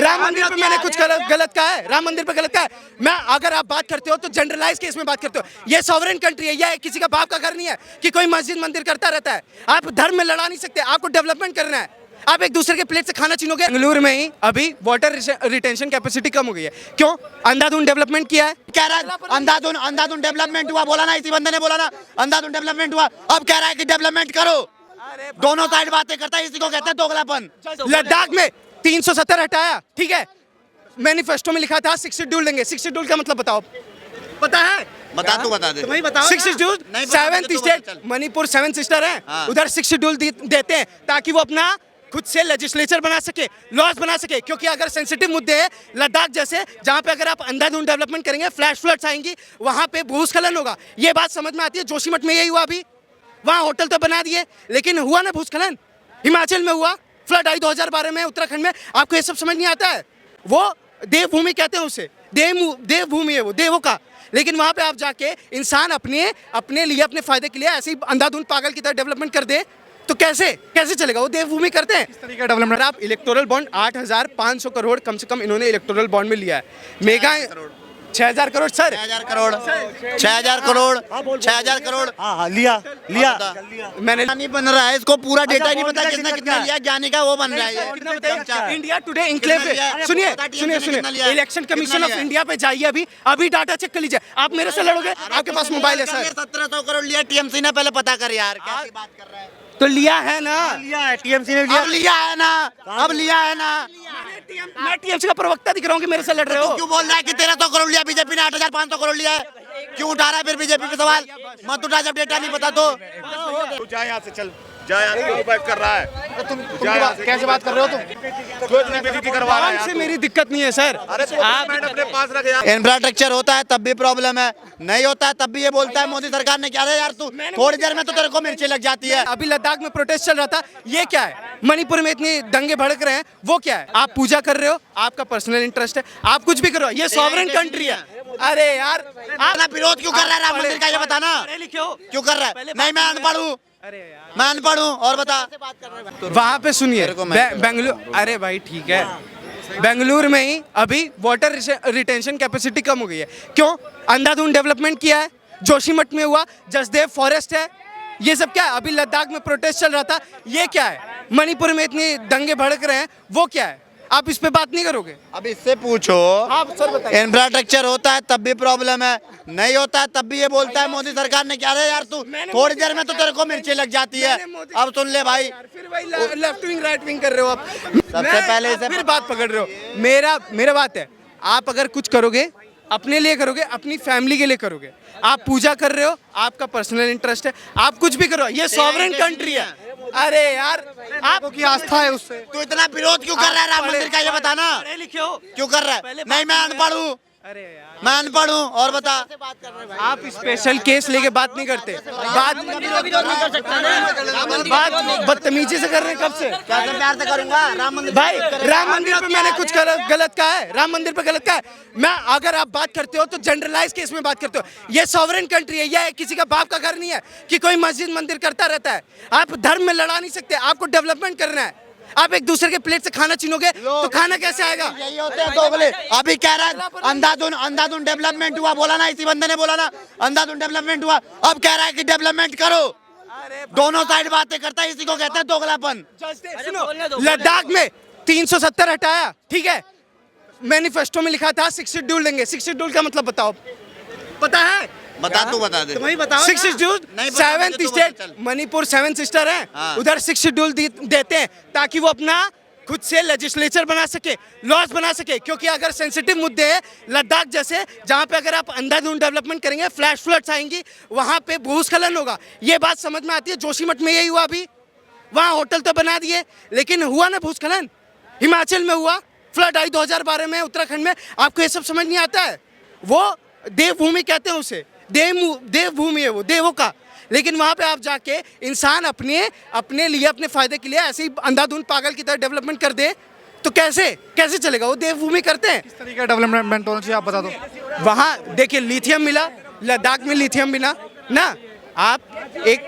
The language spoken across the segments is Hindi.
राम मंदिर पे मैंने कुछ गलत कहा है? राम मंदिर पे गलत कहा है? मैं अगर आप बात करते हो तो जनरलाइज केस में बात करते हो। ये सॉवरेन कंट्री है, यह किसी का बाप का घर नहीं है कि कोई मस्जिद मंदिर करता रहता है। आप धर्म में लड़ा नहीं सकते, आपको डेवलपमेंट करना है। आप एक दूसरे के प्लेट से खाना छीनोगे। बेंगलुरु में ही अभी वाटर रिटेंशन कैपेसिटी कम हो गई है। क्यों? अंधाधुंध डेवलपमेंट किया है। कह रहा है अंधाधुंध डेवलपमेंट हुआ, बोला ना, इसी बंदे ने बोला ना अंधाधुंध डेवलपमेंट हुआ। अब कह रहा है कि डेवलपमेंट करो। दोनों साइड बातें करता है, इसी को कहते हैं दोगलापन। लद्दाख में 370 हटाया, ठीक है, मैनिफेस्टो में लिखा था 6 शेड्यूल देंगे। 6 शेड्यूल का मतलब बताओ, पता है? बता दे तुम्हें बताओ। 6 schedule, 7th state Manipur 7 sister है, उधर 6 शेड्यूल देते हैं ताकि वो अपना खुद से लेजिस्लेचर बना सके, लॉज बना सके। क्योंकि अगर सेंसिटिव मुद्दे हैं लद्दाख जैसे, जहां पे अगर आप अंधाधुंध डेवलपमेंट करेंगे, फ्लैश फ्लड्स आएंगी, वहां पे भूस्खलन होगा। ये बात समझ में आती है। जोशीमठ में यही हुआ, अभी वहां होटल तो बना दिए, लेकिन हुआ ना भूस्खलन। हिमाचल में हुआ, फ्लड आई 2012 में, उत्तराखंड में। आपको ये सब समझ नहीं आता है? वो देवभूमि कहते हैं उसे, देवभूमि है वो, देवों का। लेकिन वहां पे आप जाके इंसान अपने लिए, अपने फायदे के लिए ऐसे ही अंधाधुंध पागल की तरह डेवलपमेंट कर दे तो कैसे चलेगा? वो देवभूमि करते हैं इस तरीके का डेवलपमेंट। आप इलेक्टोरल बॉन्ड 8,500 करोड़ कम से कम इन्होंने इलेक्टोरल बॉन्ड में लिया है। Mega 6,000 crore sir, 6,000 crore 6,000 crore. हाँ, लिया मैंने नहीं बन रहा है, इसको पूरा डेटा नहीं पता कितना कितना लिया। ज्ञानी का वो बन रहा है। इंडिया टुडे इनक्लेव पे सुनिए, इलेक्शन कमीशन ऑफ इंडिया पे जाइए, अभी डाटा चेक कर लीजिए। आप मेरे से लड़ोगे? आपके पास मोबाइल है सर। 1,700 करोड़ लिया टीएमसी ने, पहले पता कर यार कैसी बात कर रहा है। तो लिया है ना, लिया है टीएमसी ने, लिया। अब लिया है ना, अब लिया है ना। मैं टीएमसी का प्रवक्ता दिख रहा हूँ कि मेरे से लड़ रहे हो। क्यों बोल रहा है कि 1,300 करोड़ लिया बीजेपी ने, 8,500 करोड़ लिया है? क्यों उठा रहा है फिर बीजेपी पे सवाल? मत उठा जब डेटा नहीं पता तो। तू जा यहाँ से, चल जा यहाँ से, बात कर रहा है। तुम कैसे बात कर रहे हो? तुम बेइज्जती करवा रहा है से मेरी दिक्कत नहीं है सर। अरे तो आप अपने पास रख यार। इंफ्रास्ट्रक्चर होता है तब भी प्रॉब्लम है, नहीं होता है तब भी ये बोलता है मोदी सरकार ने क्या है यार। तू थोड़ी देर में तो तेरे को मिर्ची लग जाती है। अभी लद्दाख में प्रोटेस्ट चल रहा था, ये क्या है? मणिपुर में इतनी दंगे भड़क रहे हैं, वो क्या है? आप पूजा कर रहे हो, आपका पर्सनल इंटरेस्ट है, आप कुछ भी करो, ये सॉवरेन कंट्री है। अरे यार, आप विरोध क्यों कर रहा है राम मंदिर का, ये बताना। क्यों कर रहा है? नहीं, मैं अनपढ़ हूँ, मैं अनपढ़ हूँ। और बता, वहां पे सुनिए, बेंगलुरु, अरे भाई ठीक है, बेंगलुरु में ही अभी वाटर रिटेंशन कैपेसिटी कम हो गई है। क्यों? अंधाधुंध डेवलपमेंट किया है। जोशीमठ में हुआ, जसदेव फॉरेस्ट है, ये सब क्या है? अभी लद्दाख में प्रोटेस्ट चल रहा था, ये क्या है? मणिपुर में इतनी दंगे भड़क रहे हैं, वो क्या है? आप इस पे बात नहीं करोगे? अब इससे पूछो। आप सर बताइए। इंफ्रास्ट्रक्चर होता है तब भी प्रॉब्लम है, नहीं होता है तब भी ये बोलता है मोदी सरकार ने क्या है यार। तू थोड़ी देर में तो तेरे को मिर्ची लग जाती है। अब सुन ले भाई, फिर वही लेफ्ट विंग राइट विंग कर रहे हो आप। सबसे पहले इसे फिर बात पकड़ रहे हो। मेरा बात है, आप अगर कुछ करोगे अपने लिए करोगे, अपनी फैमिली के लिए करोगे। आप पूजा कर रहे हो, आपका पर्सनल इंटरेस्ट है, आप कुछ भी करो, ये सॉवरेन कंट्री है। अरे यार, आपकी आस्था है उससे। तू इतना विरोध क्यों कर रहा है राम मंदिर का, ये बताना। क्यों कर रहा है? नहीं, मैं अनपढ़ हूँ, मैं अनपढ़ हूँ। और बता, आप स्पेशल केस लेके बात नहीं करते, बात बदतमीजी से कर रहे हैं। कब से? कैसे प्यार से करूंगा? राम मंदिर भाई, राम मंदिर पे मैंने कुछ गलत कहा है? राम मंदिर पे गलत कहा है? मैं अगर आप बात करते हो तो जनरलाइज केस में बात करते हो। ये सॉवरेन कंट्री है, यह किसी का बाप का घर नहीं है कि कोई मस्जिद मंदिर करता रहता है। आप धर्म में लड़ा नहीं सकते, आपको डेवलपमेंट करना है। आप एक दूसरे के प्लेट से खाना छीनोगे तो खाना कैसे आएगा? यही होते हैं दोगले। अभी कह रहा है अंधाधुंध डेवलपमेंट हुआ, बोला ना, इसी बंदे ने बोला ना अंधाधुंध डेवलपमेंट हुआ। अब कह रहा है कि डेवलपमेंट करो। दोनों साइड बातें करता है, इसी को कहते हैं दोगलापन। लद्दाख में 370 हटाया, ठीक है, मैनिफेस्टो में लिखा था 6 शेड्यूल देंगे। 6 शेड्यूल का मतलब बताओ, पता है? बता दे। तुम्हें बताओ। 6 schedule, 7th state Manipur 7 sister है, उधर 6 शेड्यूल देते हैं ताकि वो अपना खुद से लेजिस्लेचर बना सके, लॉज बना सके। क्योंकि अगर सेंसिटिव मुद्दे हैं लद्दाख जैसे, जहां पे अगर आप अंधाधुंध डेवलपमेंट करेंगे, फ्लैश फ्लड्स आएंगी, वहां पे भूस्खलन होगा। ये बात समझ में आती है। जोशीमठ में यही हुआ, अभी वहां होटल तो बना दिए, लेकिन हुआ ना भूस्खलन। हिमाचल में हुआ, फ्लड आई 2012 में, उत्तराखंड में। आपको ये सब समझ नहीं आता है? वो देवभूमि कहते हैं उसे, देवभूमि है वो, देवों का। लेकिन वहां पे आप जाके इंसान अपने लिए, अपने फायदे के लिए ऐसे ही अंधाधुंध पागल की तरह डेवलपमेंट कर दे तो कैसे चलेगा? वो देवभूमि करते हैं। किस तरीके का डेवलपमेंट होना चाहिए, आप बता दो। वहां देखिए, लिथियम मिला, लद्दाख में लिथियम मिला ना। आप एक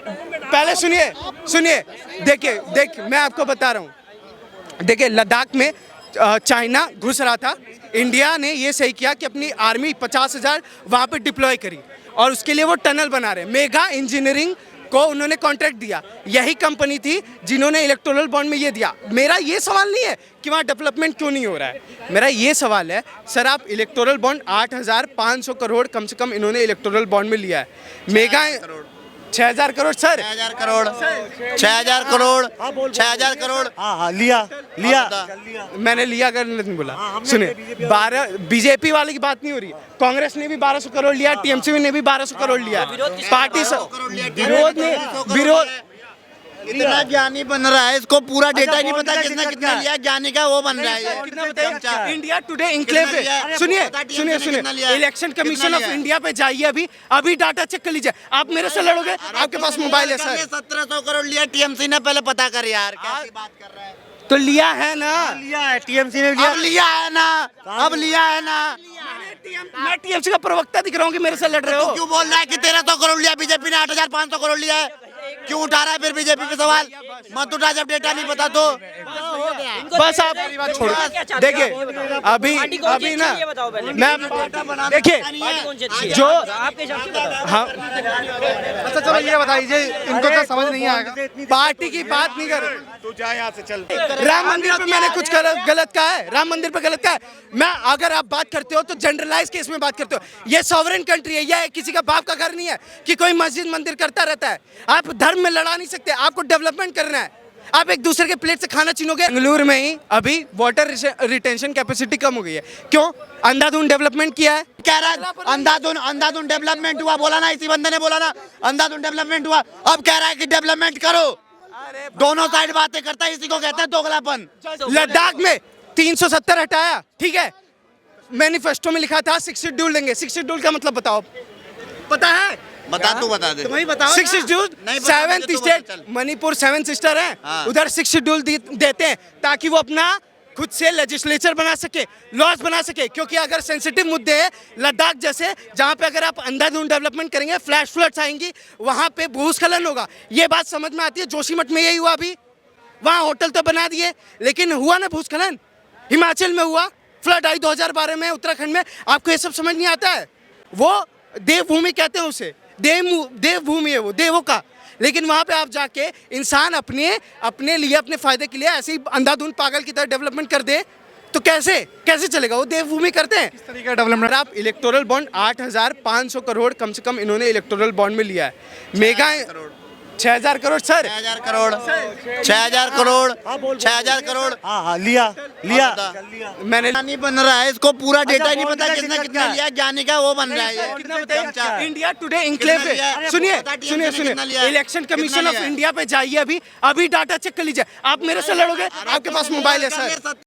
पहले सुनिए, देखिए मैं आपको बता रहा हूँ। देखिए, लद्दाख में चाइना घुस रहा था, इंडिया ने ये सही किया कि अपनी आर्मी 50,000 वहाँ पे डिप्लॉय करी और उसके लिए वो टनल बना रहे। मेगा इंजीनियरिंग को उन्होंने कॉन्ट्रैक्ट दिया, यही कंपनी थी जिन्होंने इलेक्टोरल बॉन्ड में ये दिया। मेरा ये सवाल नहीं है कि वहाँ डेवलपमेंट क्यों नहीं हो रहा है, मेरा ये सवाल है सर आप इलेक्टोरल बॉन्ड 8,500 करोड़ कम से कम इन्होंने इलेक्टोरल बॉन्ड में लिया है। मेगा 6,000 करोड़ सर, 6,000 करोड़ 6,000 करोड़ 6,000 करोड़ हाँ हाँ लिया लिया मैंने लिया अगर नहीं बोला। सुनिए 12 बीजेपी वाले की बात नहीं हो रही, कांग्रेस ने भी 1,200 करोड़ लिया, टीएमसी ने भी 1,200 करोड़ लिया। पार्टी विरोध ने विरोध इतना ज्ञानी बन रहा है, इसको पूरा डेटा ही नहीं पता किसने कितना लिया, ज्ञानी का वो बन रहा है ये। कितना बताइए? इंडिया टुडे इंक्लेव पे सुनिए सुनिए सुनिए, इलेक्शन कमीशन ऑफ इंडिया पे जाइए, अभी डाटा चेक कर लीजिए। आप मेरे से लड़ोगे? आपके पास मोबाइल है सर। 1,700 करोड़ लिया टीएमसी ने, पहले पता कर यार कैसी बात कर रहा है। तो लिया है ना, लिया है टीएमसी ने लिया अब लिया है ना, अब लिया है ना। मैं टीएमसी का प्रवक्ता दिख रहा हूँ कि मेरे से लड़ रहे हो। क्यों बोल रहा है कि 1,300 करोड़ लिया बीजेपी ने, 8,500 करोड़ लिया है? क्यों उठा रहा है फिर बीजेपी पे सवाल? मत उठा जब डेटा नहीं पता तो। बस आप मेरी बात छोड़ो। देखिए अभी ना मैं देखिए जो हाँ अच्छा चलो ये बताइए इनको तो समझ नहीं आएगा। पार्टी की बात नहीं कर, तू जा यहाँ से चल। राम मंदिर पे मैंने कुछ गलत कहा है? राम मंदिर पे गलत कहा है? मैं अगर आप बात करते हो तो जनरलाइज केस में बात करते हो। ये सॉवरेन कंट्री है, यह किसी का बाप का घर नहीं है कि कोई मस्जिद मंदिर करता रहता है। आप धर्म में लड़ा नहीं सकते, आपको डेवलपमेंट करना है। आप एक दूसरे के प्लेट से खाना छीनोगे। बेंगलुरु में ही अभी वाटर रिटेंशन कैपेसिटी कम हो गई है, क्यों? अंधाधुंध डेवलपमेंट किया है। कह रहा है अंधाधुंध डेवलपमेंट हुआ, बोला ना इसी बंदे ने बोला ना, अंधाधुंध डेवलपमेंट हुआ। अब कह रहा है कि डेवलपमेंट करो। दोनों साइड बातें करता है, इसी को कहते हैं दोगलापन। लद्दाख में 370 हटाया, ठीक है, मैनिफेस्टो में लिखा था 6 शेड्यूल देंगे। 6 शेड्यूल का मतलब बताओ, पता है? बता तू बता दे। तुम्हें बताओ 6 schedule. 7th state Manipur 7 sister है, उधर 6 शेड्यूल देते हैं ताकि वो अपना खुद से लेजिस्लेचर बना सके, लॉज बना सके। क्योंकि अगर सेंसिटिव मुद्दे हैं लद्दाख जैसे, जहाँ पे अगर आप अंधाधुंध डेवलपमेंट करेंगे, फ्लैश फ्लड्स आएंगी, वहाँ पे भूस्खलन होगा। ये बात समझ में आती है। जोशीमठ में यही हुआ, अभी वहाँ होटल तो बना दिए लेकिन हुआ ना भूस्खलन। हिमाचल में हुआ, फ्लड आई 2012 में, उत्तराखंड में। आपको ये सब समझ नहीं आता है? वो देवभूमि कहते हैं उसे, देवभूमि है वो, देवों का। लेकिन वहाँ पे आप जाके इंसान अपने लिए, अपने फायदे के लिए ऐसे ही अंधाधुंध पागल की तरह डेवलपमेंट कर दे तो कैसे चलेगा? वो देवभूमि करते हैं। किस तरीके का डेवलपमेंट? आप इलेक्टोरल बॉन्ड 8,500 करोड़ कम से कम इन्होंने इलेक्टोरल बॉन्ड में लिया है। मेगा 6,000 करोड़ सर, 6,000 करोड़ 6,000 करोड़ 6,000 करोड़ हाँ हाँ लिया लिया मैंने ज्ञानी बन रहा है, इसको पूरा डेटा ही नहीं पता किसने कितना लिया, ज्ञानी का वो बन रहा है ये। कितना बताइए? इंडिया टुडे इंक्लेव पे सुनिए सुनिए सुनिए, इलेक्शन कमीशन ऑफ इंडिया पे जाइए, अभी डाटा चेक कर लीजिए। आप मेरे से लड़ोगे? आपके पास मोबाइल है सर।